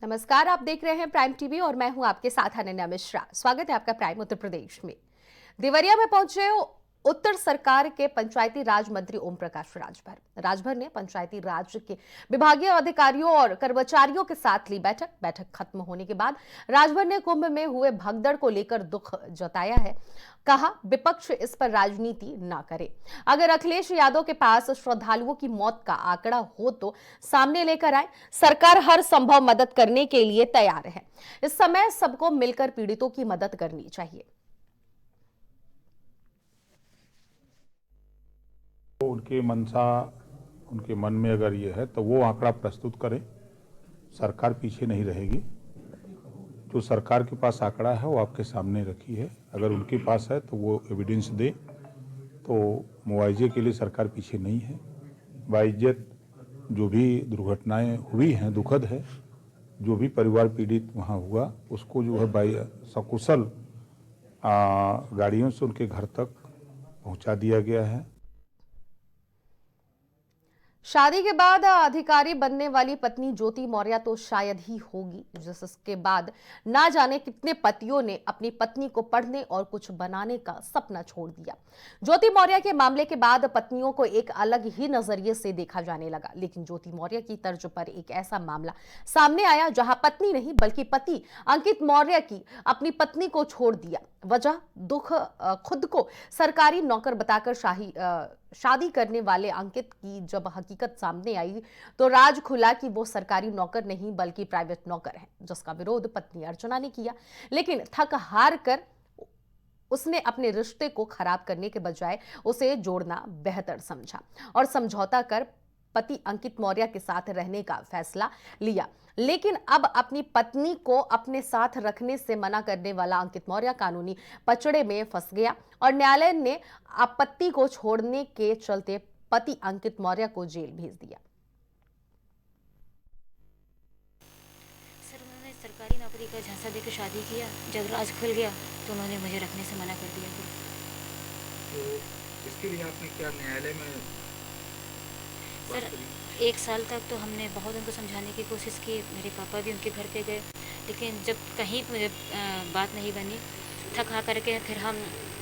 नमस्कार, आप देख रहे हैं प्राइम टीवी और मैं हूं आपके साथ अनन्या मिश्रा। स्वागत है आपका प्राइम उत्तर प्रदेश में। देवरिया में पहुंचे उत्तर सरकार के पंचायती राज मंत्री ओम प्रकाश राजभर ने पंचायती राज के विभागीय अधिकारियों और कर्मचारियों के साथ ली बैठक खत्म होने के बाद राजभर ने कुंभ में हुए भगदड़ को लेकर दुख जताया है। कहा, विपक्ष इस पर राजनीति ना करे। अगर अखिलेश यादव के पास श्रद्धालुओं की मौत का आंकड़ा हो तो सामने लेकर आए। सरकार हर संभव मदद करने के लिए तैयार है। इस समय सबको मिलकर पीड़ितों की मदद करनी चाहिए। उनकी मंशा, उनके मन में अगर ये है तो वो आंकड़ा प्रस्तुत करें। सरकार पीछे नहीं रहेगी। जो सरकार के पास आंकड़ा है वो आपके सामने रखी है। अगर उनके पास है तो वो एविडेंस दे। तो मुआवजे के लिए सरकार पीछे नहीं है। बाइज्जत जो भी दुर्घटनाएं हुई हैं दुखद है। जो भी परिवार पीड़ित वहाँ हुआ उसको जो है सकुशल गाड़ियों से उनके घर तक पहुँचा दिया गया है। शादी के बाद अधिकारी बनने वाली पत्नी ज्योति मौर्य तो शायद ही होगी, जिसके बाद ना जाने कितने पतियों ने अपनी पत्नी को पढ़ने और कुछ बनाने का सपना छोड़ दिया। ज्योति मौर्य के मामले के बाद पत्नियों को एक अलग ही नजरिए से देखा जाने लगा, लेकिन ज्योति मौर्य की तर्ज पर एक ऐसा मामला सामने आया जहां पत्नी नहीं बल्कि पति अंकित मौर्य की अपनी पत्नी को छोड़ दिया। वजह दुख, खुद को सरकारी नौकर बताकर शादी करने वाले अंकित की जब हकीकत सामने आई तो राज खुला कि वो सरकारी नौकर नहीं बल्कि प्राइवेट नौकर है, जिसका विरोध पत्नी अर्चना ने किया। लेकिन थक हार कर उसने अपने रिश्ते को खराब करने के बजाय उसे जोड़ना बेहतर समझा और समझौता कर पति अंकित मौर्य के साथ रहने का फैसला लिया। लेकिन अब अपनी पत्नी को अपने साथ रखने से मना करने वाला अंकित मौर्य कानूनी पचड़े में फंस गया और न्यायालय ने आपत्ति को छोड़ने के चलते पति अंकित मौर्य को जेल भेज दिया। सर, उन्होंने सरकारी नौकरी का झांसा देकर शादी किया। जब राज खुल गया तो उन्होंने मुझे रखने से मना कर दिया। तो इसके लिए आपने क्या न्यायालय में सर, 1 साल तक तो हमने बहुत उनको समझाने की कोशिश की। मेरे पापा भी उनके घर पे गए, लेकिन जब कहीं मुझे बात नहीं बनी, थक हा करके फिर हम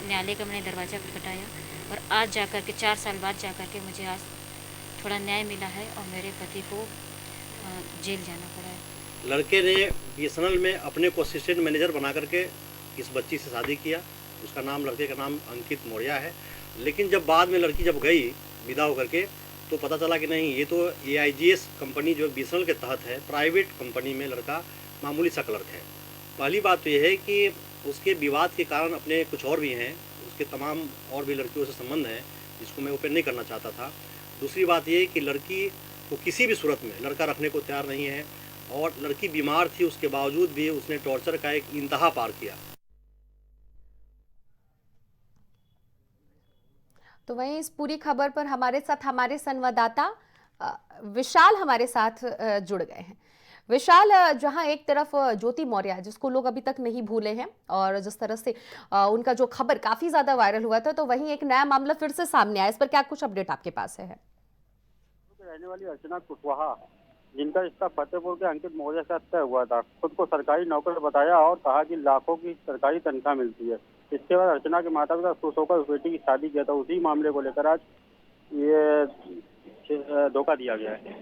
न्यायालय का मैंने दरवाज़ा खटखटाया और आज जाकर के 4 साल बाद जाकर के मुझे आज थोड़ा न्याय मिला है और मेरे पति को जेल जाना पड़ा है। लड़के ने बीएसएनएल में अपने को असिस्टेंट मैनेजर बना करके इस बच्ची से शादी किया। उसका नाम, लड़के का नाम अंकित मौर्य है। लेकिन जब बाद में लड़की जब गई विदा होकर के तो पता चला कि नहीं, ये तो AIGS कंपनी जो बीएसएनएल के तहत है, प्राइवेट कंपनी में लड़का मामूली सा क्लर्क है। पहली बात तो ये है कि उसके विवाद के कारण अपने कुछ और भी हैं, उसके तमाम और भी लड़कियों से संबंध हैं जिसको मैं ओपन नहीं करना चाहता था। दूसरी बात ये कि लड़की को किसी भी सूरत में लड़का रखने को तैयार नहीं है और लड़की बीमार थी, उसके बावजूद भी उसने टॉर्चर का एक इंतहा पार किया। तो वहीं इस पूरी खबर पर हमारे साथ हमारे संवाददाता विशाल हमारे साथ जुड़ गए हैं। विशाल, जहां एक तरफ ज्योति मौर्य जिसको लोग अभी तक नहीं भूले हैं और जिस तरह से उनका जो खबर काफी ज्यादा वायरल हुआ था, तो वहीं एक नया मामला फिर से सामने आया। इस पर क्या कुछ अपडेट आपके पास है? रहने वाली अर्चना कुशवाहा, जिनका रिश्ता फतेहपुर के अंकित मौर्य से तय हुआ था, खुद को सरकारी नौकर बताया और कहा कि लाखों की सरकारी तनख्वाह मिलती है। इसके बाद अर्चना के माता पिता खुश होकर उस बेटी की शादी किया था। उसी मामले को लेकर आज ये धोखा दिया गया है।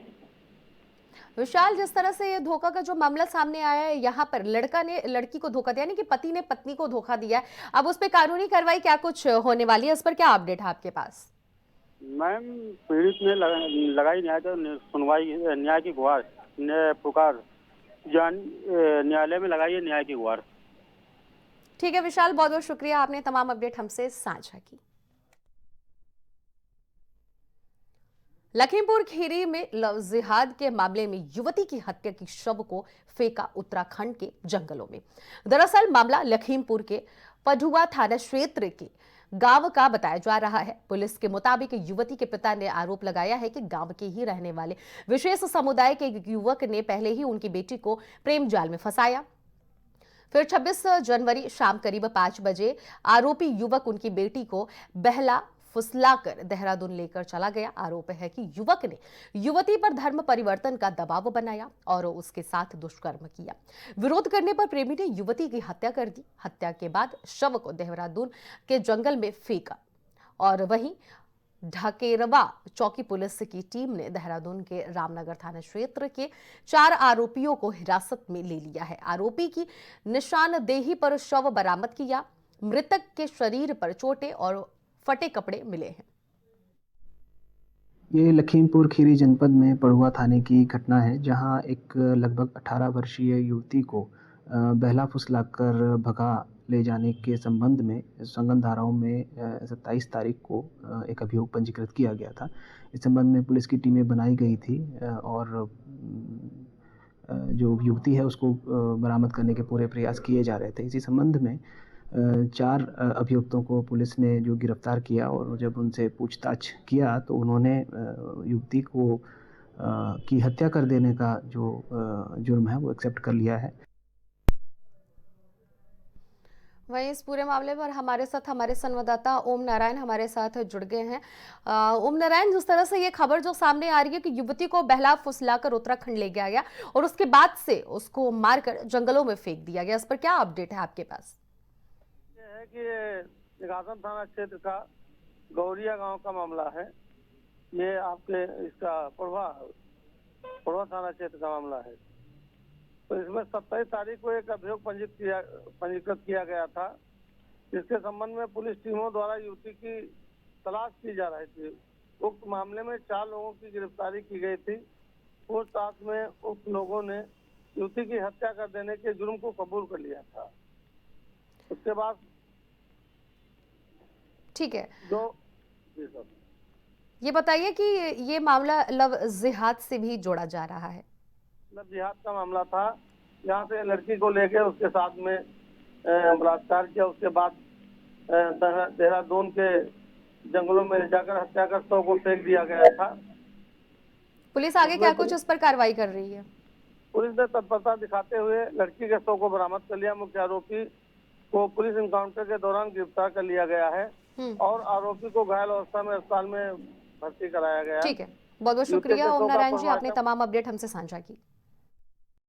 विशाल, जिस तरह से ये धोखा का जो मामला सामने आया है, यहाँ पर लड़का ने लड़की को धोखा दिया, यानी कि पति ने पत्नी को धोखा दिया है। अब उस पर कानूनी कार्रवाई क्या कुछ होने वाली है, इस पर क्या अपडेट है आपके पास? मैम, पीड़ित ने लगाई न्याय की गुहार, पुकार न्यायालय में लगाई है न्याय की गुहार। ठीक है विशाल, बहुत बहुत शुक्रिया, आपने तमाम अपडेट हमसे साझा की। लखीमपुर खीरी में लव जिहाद के मामले में युवती की हत्या की शव को फेंका उत्तराखंड के जंगलों में। दरअसल मामला लखीमपुर के पढ़ुआ थाना क्षेत्र के गांव का बताया जा रहा है। पुलिस के मुताबिक युवती के पिता ने आरोप लगाया है कि गांव के ही रहने वाले विशेष समुदाय के युवक ने पहले ही उनकी बेटी को प्रेम जाल में फंसाया। फिर 26 जनवरी शाम करीब 5 बजे आरोपी युवक उनकी बेटी को बहला फुसलाकर देहरादून लेकर चला गया। आरोप है कि युवक ने युवती पर धर्म परिवर्तन का दबाव बनाया और उसके साथ दुष्कर्म किया। विरोध करने पर प्रेमी ने युवती की हत्या कर दी। हत्या के बाद शव को देहरादून के जंगल में फेंका। और वहीं ढकेरवा चौकी पुलिस की टीम ने देहरादून के रामनगर थाना क्षेत्र के 4 आरोपियों को हिरासत में ले लिया है। आरोपी की निशानदेही पर शव बरामद किया। मृतक के शरीर पर चोटें और फटे कपड़े मिले हैं। ये लखीमपुर खीरी जनपद में पड़ुआ थाने की घटना है, जहां एक लगभग 18 वर्षीय युवती को बहला फुसलाकर भगा ले जाने के संबंध में संगन धाराओं में 27 तारीख को एक अभियोग पंजीकृत किया गया था। इस संबंध में पुलिस की टीमें बनाई गई थी और जो युवती है उसको बरामद करने के पूरे प्रयास किए जा रहे थे। इसी संबंध में 4 अभियुक्तों को पुलिस ने जो गिरफ्तार किया और जब उनसे पूछताछ किया तो उन्होंने युवती को की हत्या कर देने का जो जुर्म है वो एक्सेप्ट कर लिया है। वहीं इस पूरे मामले पर हमारे साथ हमारे संवाददाता ओम नारायण हमारे साथ जुड़ गए हैं। ओम नारायण, जिस तरह से ये खबर जो सामने आ रही है कि युवती को बहला फुसलाकर उत्तराखंड ले गया गया और उसके बाद से उसको मारकर जंगलों में फेंक दिया गया, इस पर क्या अपडेट है आपके पास? ये है कि निगासन थाना क्षेत्र का गौरिया गांव का मामला है। ये आपके इसका पड़वा थाना क्षेत्र का मामला है। तो इसमें 27 तारीख को एक अभियोग पंजीकृत किया गया था, जिसके संबंध में पुलिस टीमों द्वारा युवती की तलाश की जा रही थी। उक्त मामले में 4 लोगों की गिरफ्तारी की गई थी। पूछताछ में उक्त लोगों ने युवती की हत्या कर देने के जुर्म को कबूल कर लिया था। उसके बाद ठीक है, जी सर, ये बताइए कि ये मामला लव जिहाद से भी जोड़ा जा रहा है। लव जिहाद का मामला था, जहाँ से लड़की को लेके उसके साथ में बलात्कार किया। उसके बाद देहरादून के जंगलों में ले जाकर हत्या कर शव को फेंक दिया गया था। पुलिस आगे क्या कुछ इस पर कार्रवाई कर रही है? पुलिस ने तत्परता दिखाते हुए लड़की के शव को बरामद कर लिया। मुख्य आरोपी को पुलिस एनकाउंटर के दौरान गिरफ्तार कर लिया गया है और आरोपी को घायल अवस्था में अस्पताल में भर्ती कराया गया। ठीक है, बहुत बहुत शुक्रिया ओम नारायण जी, आपने तमाम अपडेट हमसे साझा की।